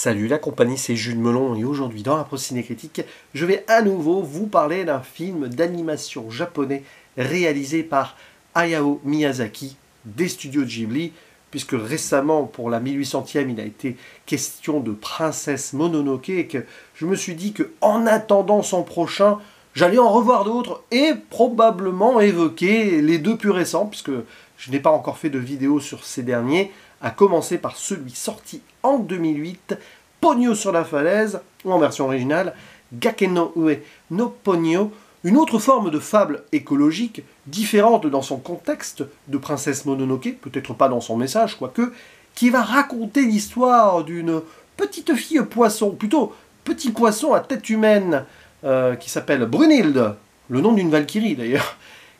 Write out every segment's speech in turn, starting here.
Salut la compagnie, c'est Jules Melon et aujourd'hui dans la Ciné Critique, je vais à nouveau vous parler d'un film d'animation japonais réalisé par Hayao Miyazaki des studios Ghibli, puisque récemment pour la 1800e il a été question de Princesse Mononoke et que je me suis dit que en attendant son prochain, j'allais en revoir d'autres et probablement évoquer les deux plus récents, puisque je n'ai pas encore fait de vidéo sur ces derniers, à commencer par celui sorti en 2008, Ponyo sur la falaise, ou en version originale, Gake no Ue no Ponyo, une autre forme de fable écologique, différente dans son contexte de Princesse Mononoke, peut-être pas dans son message, quoique, qui va raconter l'histoire d'une petite fille poisson, plutôt petit poisson à tête humaine, qui s'appelle Brunhilde, le nom d'une valkyrie d'ailleurs,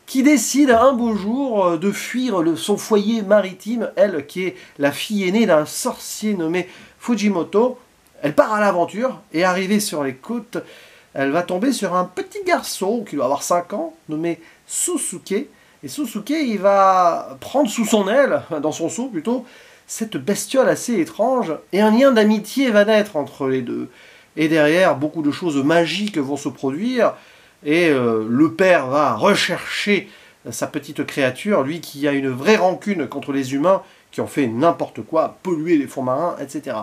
qui décide un beau jour de fuir son foyer maritime, elle qui est la fille aînée d'un sorcier nommé Fujimoto. Elle part à l'aventure et arrivée sur les côtes, elle va tomber sur un petit garçon qui doit avoir 5 ans, nommé Susuke. Et Susuke, il va prendre sous son aile, dans son seau plutôt, cette bestiole assez étrange, et un lien d'amitié va naître entre les deux. Et derrière, beaucoup de choses magiques vont se produire, et le père va rechercher sa petite créature, lui qui a une vraie rancune contre les humains qui ont fait n'importe quoi, polluer les fonds marins, etc.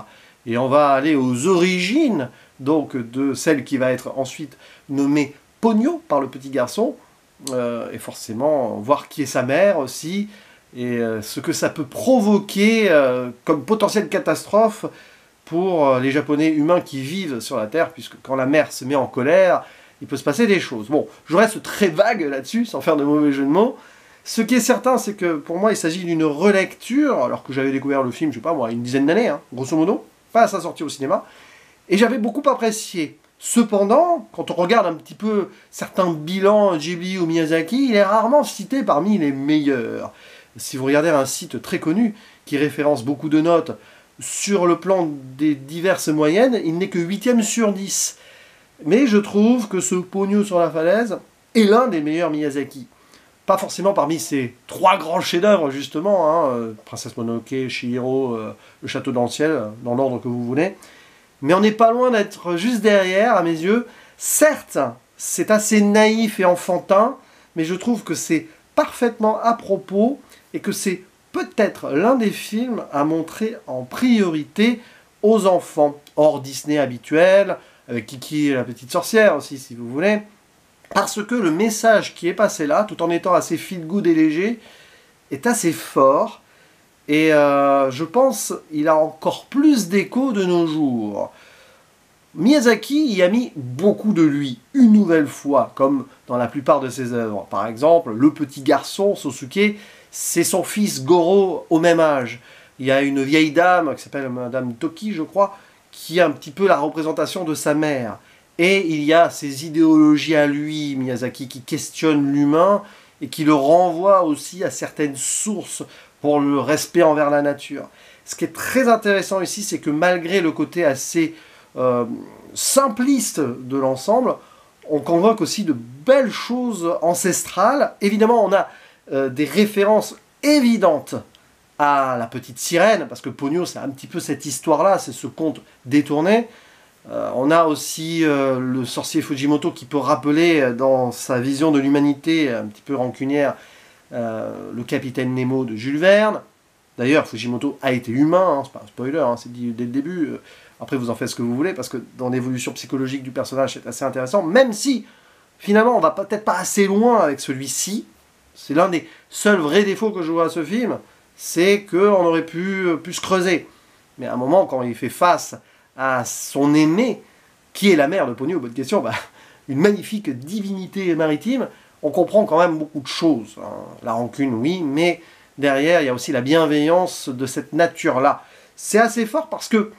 Et on va aller aux origines donc de celle qui va être ensuite nommée Ponyo par le petit garçon, et forcément voir qui est sa mère aussi, et ce que ça peut provoquer comme potentielle catastrophe pour les Japonais humains qui vivent sur la Terre, puisque quand la mer se met en colère, il peut se passer des choses. Bon, je reste très vague là-dessus, sans faire de mauvais jeu de mots. Ce qui est certain, c'est que pour moi, il s'agit d'une relecture, alors que j'avais découvert le film, je sais pas moi, une dizaine d'années, grosso modo, pas à sa sortie au cinéma, et j'avais beaucoup apprécié. Cependant, quand on regarde un petit peu certains bilans Ghibli ou Miyazaki, il est rarement cité parmi les meilleurs. Si vous regardez un site très connu, qui référence beaucoup de notes, sur le plan des diverses moyennes, il n'est que 8e sur 10. Mais je trouve que ce Ponyo sur la falaise est l'un des meilleurs Miyazaki. Pas forcément parmi ces 3 grands chefs-d'œuvre, justement, Princesse Mononoke, Chihiro, Le Château dans le ciel, dans l'ordre que vous voulez. Mais on n'est pas loin d'être juste derrière, à mes yeux. Certes, c'est assez naïf et enfantin, mais je trouve que c'est parfaitement à propos et que c'est peut-être l'un des films à montrer en priorité aux enfants, hors Disney habituel, avec Kiki et la petite sorcière aussi, si vous voulez, parce que le message qui est passé là, tout en étant assez feel-good et léger, est assez fort, et je pense qu'il a encore plus d'écho de nos jours. Miyazaki y a mis beaucoup de lui, une nouvelle fois, comme dans la plupart de ses œuvres. Par exemple, le petit garçon, Sosuke, c'est son fils Goro au même âge. Il y a une vieille dame, qui s'appelle Madame Toki, je crois, qui est un petit peu la représentation de sa mère. Et il y a ses idéologies à lui, Miyazaki, qui questionnent l'humain et qui le renvoient aussi à certaines sources pour le respect envers la nature. Ce qui est très intéressant ici, c'est que malgré le côté assez simpliste de l'ensemble, on convoque aussi de belles choses ancestrales. Évidemment, on a des références évidentes à la petite sirène, parce que Ponyo, c'est un petit peu cette histoire-là, c'est ce conte détourné. On a aussi le sorcier Fujimoto qui peut rappeler dans sa vision de l'humanité un petit peu rancunière le capitaine Nemo de Jules Verne. D'ailleurs, Fujimoto a été humain, c'est pas un spoiler, c'est dit dès le début. Après, vous en faites ce que vous voulez, parce que dans l'évolution psychologique du personnage, c'est assez intéressant, même si, finalement, on va peut-être pas assez loin avec celui-ci. C'est l'un des seuls vrais défauts que je vois à ce film, c'est qu'on aurait pu se creuser. Mais à un moment, quand il fait face à son aimée, qui est la mère de Ponyo, bonne question, une magnifique divinité maritime, on comprend quand même beaucoup de choses. La rancune, oui, mais derrière, il y a aussi la bienveillance de cette nature-là. C'est assez fort parce que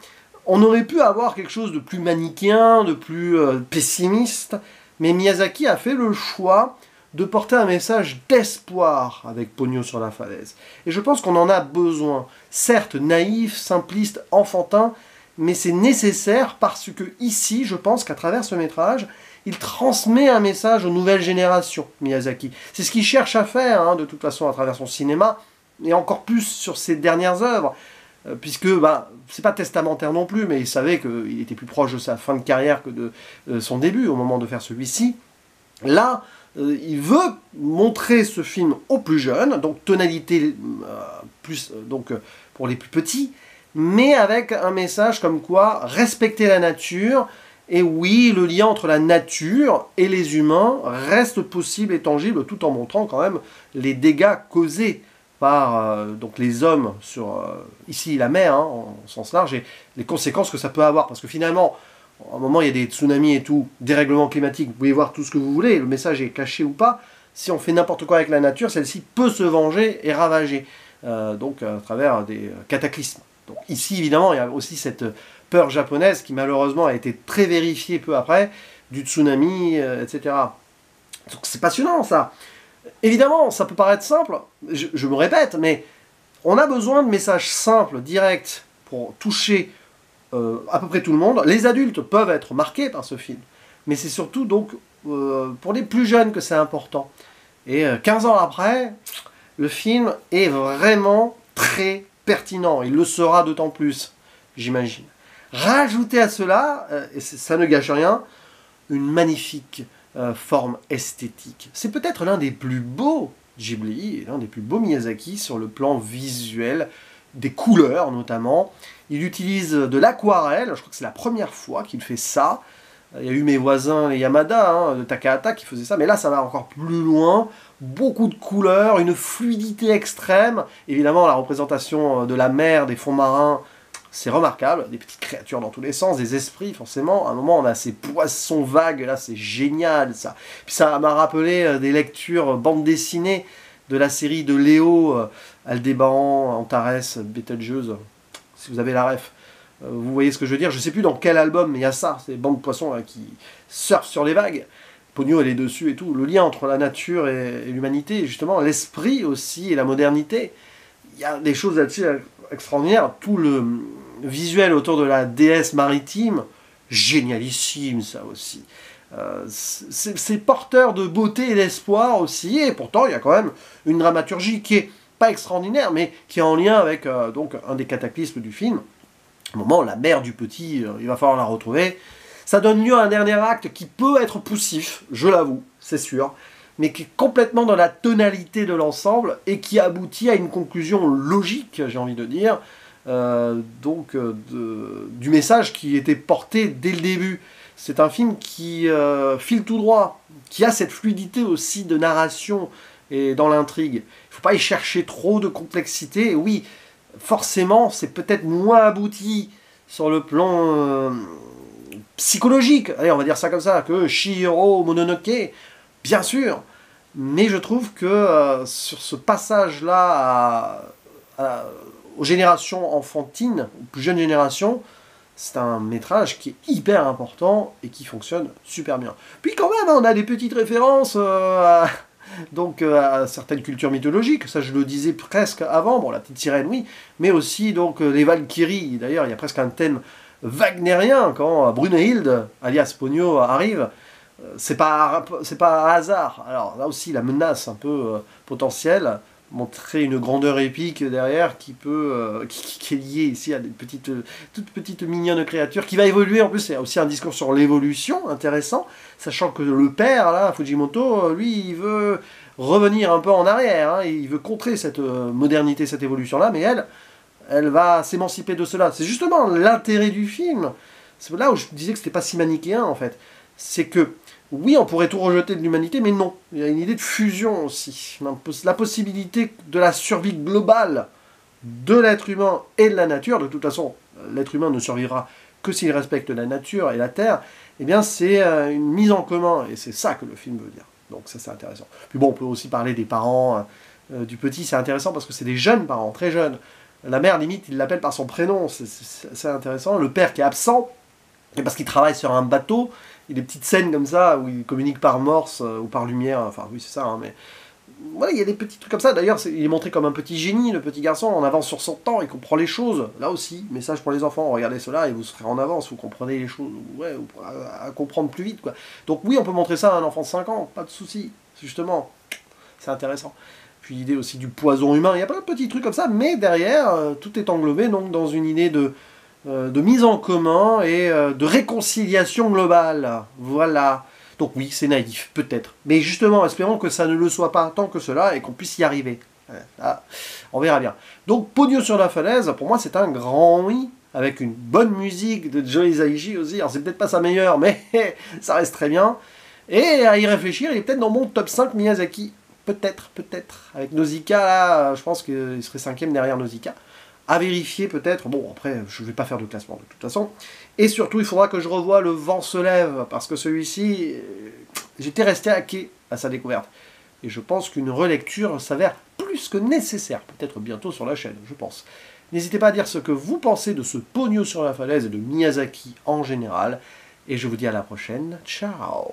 on aurait pu avoir quelque chose de plus manichéen, de plus pessimiste, mais Miyazaki a fait le choix de porter un message d'espoir avec Ponyo sur la falaise. Et je pense qu'on en a besoin. Certes, naïf, simpliste, enfantin, mais c'est nécessaire parce que ici, je pense qu'à travers ce métrage, il transmet un message aux nouvelles générations, Miyazaki. C'est ce qu'il cherche à faire, de toute façon, à travers son cinéma, et encore plus sur ses dernières œuvres. puisque bah, c'est pas testamentaire non plus, mais il savait qu'il était plus proche de sa fin de carrière que de son début au moment de faire celui-ci. Là, il veut montrer ce film aux plus jeunes, donc tonalité plus pour les plus petits, mais avec un message comme quoi respecter la nature, et oui, le lien entre la nature et les humains reste possible et tangible, tout en montrant quand même les dégâts causés par donc les hommes sur ici la mer, hein, en sens large, et les conséquences que ça peut avoir, parce que finalement, à un moment, il y a des tsunamis et tout, dérèglements climatiques, vous pouvez voir tout ce que vous voulez, le message est caché ou pas. Si on fait n'importe quoi avec la nature, celle-ci peut se venger et ravager, donc à travers des cataclysmes. Donc ici, évidemment, il y a aussi cette peur japonaise qui malheureusement a été très vérifiée peu après, du tsunami, etc. Donc c'est passionnant ça. Évidemment, ça peut paraître simple, je me répète, mais on a besoin de messages simples, directs, pour toucher à peu près tout le monde. Les adultes peuvent être marqués par ce film, mais c'est surtout donc pour les plus jeunes que c'est important. Et 15 ans après, le film est vraiment très pertinent. Il le sera d'autant plus, j'imagine. Rajoutez à cela, et ça ne gâche rien, une magnifique forme esthétique. C'est peut-être l'un des plus beaux Ghibli, et l'un des plus beaux Miyazaki sur le plan visuel, des couleurs notamment. Il utilise de l'aquarelle, je crois que c'est la première fois qu'il fait ça. Il y a eu mes voisins, les Yamada, hein, de Takahata, qui faisaient ça, mais là ça va encore plus loin. Beaucoup de couleurs, une fluidité extrême. Évidemment, la représentation de la mer, des fonds marins, c'est remarquable. Des petites créatures dans tous les sens, des esprits, forcément. À un moment, on a ces poissons vagues, là, c'est génial, ça. Puis ça m'a rappelé des lectures bande dessinée de la série de Léo, Aldébaran, Antares, Betelgeuse, si vous avez la ref. Vous voyez ce que je veux dire? Je sais plus dans quel album, mais il y a ça, ces bandes de poissons là, qui surfent sur les vagues. Pogno, elle est dessus et tout. Le lien entre la nature et l'humanité, et justement l'esprit aussi et la modernité. Il y a des choses là-dessus extraordinaires. Tout le visuel autour de la déesse maritime, génialissime ça aussi. C'est porteur de beauté et d'espoir aussi, et pourtant il y a quand même une dramaturgie qui est pas extraordinaire, mais qui est en lien avec donc un des cataclysmes du film. À un moment, la mère du petit, il va falloir la retrouver. Ça donne lieu à un dernier acte qui peut être poussif, je l'avoue, c'est sûr, mais qui est complètement dans la tonalité de l'ensemble et qui aboutit à une conclusion logique, j'ai envie de dire, du message qui était porté dès le début. C'est un film qui file tout droit, qui a cette fluidité aussi de narration et dans l'intrigue. Il ne faut pas y chercher trop de complexité. Et oui, forcément, c'est peut-être moins abouti sur le plan psychologique, allez, on va dire ça comme ça, que Chihiro Mononoke, bien sûr. Mais je trouve que sur ce passage-là aux générations enfantines, aux plus jeunes générations, c'est un métrage qui est hyper important et qui fonctionne super bien. Puis quand même, on a des petites références à certaines cultures mythologiques, ça je le disais presque avant, bon la petite sirène oui, mais aussi donc les Valkyries, d'ailleurs il y a presque un thème wagnérien quand Brunhilde, alias Ponyo, arrive, c'est pas un hasard. Alors là aussi la menace un peu potentielle, montrer une grandeur épique derrière qui peut qui est liée ici à des toutes petites mignonnes créatures qui va évoluer. En plus il y a aussi un discours sur l'évolution intéressant, sachant que le père là, Fujimoto, lui il veut revenir un peu en arrière, hein, il veut contrer cette modernité, cette évolution là, mais elle va s'émanciper de cela. C'est justement l'intérêt du film. C'est là où je disais que c'était pas si manichéen en fait. C'est que oui, on pourrait tout rejeter de l'humanité, mais non. Il y a une idée de fusion aussi. La possibilité de la survie globale de l'être humain et de la nature. De toute façon, l'être humain ne survivra que s'il respecte la nature et la terre. Eh bien, c'est une mise en commun. Et c'est ça que le film veut dire. Donc ça, c'est intéressant. Puis bon, on peut aussi parler des parents du petit. C'est intéressant parce que c'est des jeunes parents, très jeunes. La mère, limite, il l'appelle par son prénom. C'est intéressant. Le père qui est absent, et parce qu'il travaille sur un bateau. Il y a des petites scènes comme ça où il communique par morse ou par lumière, enfin oui c'est ça, hein, mais voilà, il y a des petits trucs comme ça. D'ailleurs, il est montré comme un petit génie, le petit garçon, en avance sur son temps, il comprend les choses. Là aussi, message pour les enfants, regardez cela et vous serez en avance, vous comprenez les choses, ouais, à comprendre plus vite, quoi. Donc oui, on peut montrer ça à un enfant de 5 ans, pas de souci, justement, c'est intéressant. puis l'idée aussi du poison humain, il y a plein de petits trucs comme ça, mais derrière, tout est englobé donc dans une idée de mise en commun et de réconciliation globale. Voilà. Donc oui, c'est naïf, peut-être. Mais justement, espérons que ça ne le soit pas tant que cela et qu'on puisse y arriver. Ah, on verra bien. Donc, Pogno sur la falaise, pour moi, c'est un grand oui, avec une bonne musique de Joe Hisaishi aussi. Alors, c'est peut-être pas sa meilleure, mais ça reste très bien. Et à y réfléchir, il est peut-être dans mon top 5 Miyazaki. Peut-être, peut-être. Avec Nausicaa, là, je pense qu'il serait 5e derrière Nausicaa. À vérifier peut-être. Bon, après, je ne vais pas faire de classement de toute façon. Et surtout, il faudra que je revoie Le Vent se lève, parce que celui-ci, j'étais resté hacké à sa découverte. Et je pense qu'une relecture s'avère plus que nécessaire, peut-être bientôt sur la chaîne, je pense. N'hésitez pas à dire ce que vous pensez de ce Pogno sur la falaise et de Miyazaki en général. Et je vous dis à la prochaine. Ciao!